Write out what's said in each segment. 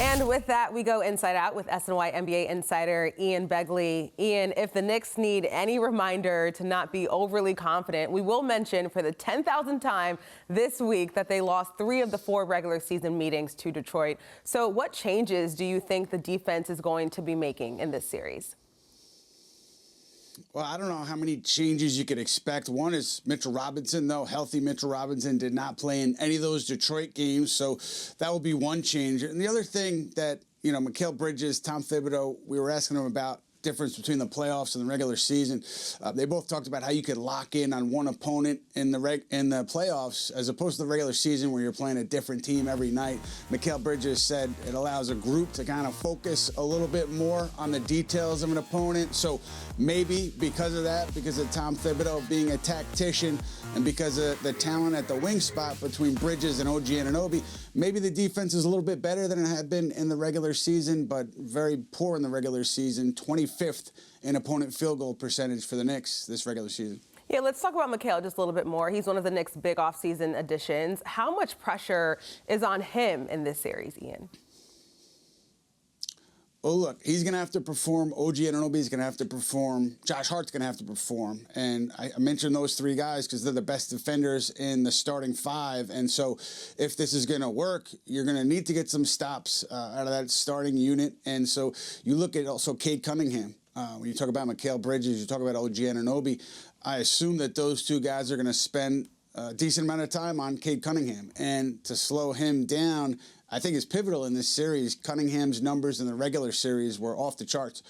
And with that, we go inside out with SNY NBA insider Ian Begley. Ian, if the Knicks need any reminder to not be overly confident, we will mention for the 10,000th time this week that they lost 3 of the 4 regular season meetings to Detroit. So what changes do you think the defense is going to be making in this series? Well, I don't know how many changes you could expect. One is Mitchell Robinson, though. Healthy Mitchell Robinson did not play in any of those Detroit games, so that will be one change. And the other thing that, Mikal Bridges, Tom Thibodeau, we were asking him about difference between the playoffs and the regular season. They both talked about how you could lock in on one opponent in the playoffs as opposed to the regular season where you're playing a different team every night. Mikal Bridges said it allows a group to kind of focus a little bit more on the details of an opponent. So maybe because of that, because of Tom Thibodeau being a tactician and because of the talent at the wing spot between Bridges and OG Anunoby, maybe the defense is a little bit better than it had been in the regular season, but very poor in the regular season. 25th in opponent field goal percentage for the Knicks this regular season. Yeah, let's talk about Mikal just a little bit more. He's one of the Knicks' big offseason additions. How much pressure is on him in this series, Ian? Oh, look, he's going to have to perform. OG Anunoby's going to have to perform. Josh Hart's going to have to perform. And I mentioned those 3 guys because they're the best defenders in the starting 5. And so if this is going to work, you're going to need to get some stops out of that starting unit. And so you look at also Cade Cunningham. When you talk about Mikal Bridges, you talk about OG Anunoby. I assume that those 2 guys are going to spend a decent amount of time on Cade Cunningham. And to slow him down, I think is pivotal in this series. Cunningham's numbers in the regular series were off the charts.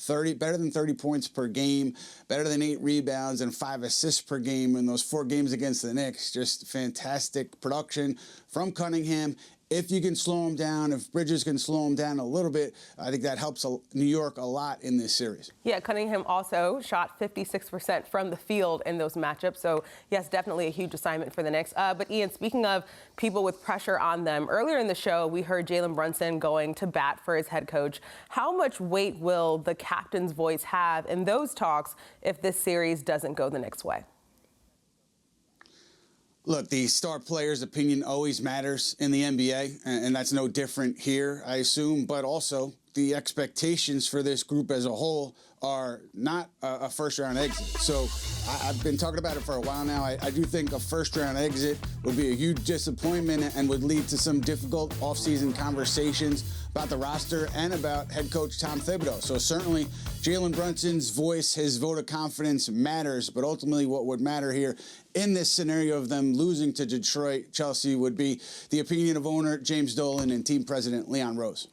Better than 30 points per game, better than 8 rebounds and 5 assists per game in those 4 games against the Knicks. Just fantastic production from Cunningham. If you can slow him down, if Bridges can slow him down a little bit, I think that helps New York a lot in this series. Yeah, Cunningham also shot 56% from the field in those matchups. So, yes, definitely a huge assignment for the Knicks. But, Ian, speaking of people with pressure on them, earlier in the show, we heard Jalen Brunson going to bat for his head coach. How much weight will the captain's voice have in those talks if this series doesn't go the Knicks' way? Look, the star player's opinion always matters in the NBA, and that's no different here, I assume. But also, the expectations for this group as a whole are not a first-round exit. So I've been talking about it for a while now. I do think a first-round exit would be a huge disappointment and would lead to some difficult offseason conversations about the roster and about head coach Tom Thibodeau. So certainly Jalen Brunson's voice, his vote of confidence matters, but ultimately what would matter here in this scenario of them losing to Detroit, Chelsea, would be the opinion of owner James Dolan and team president Leon Rose.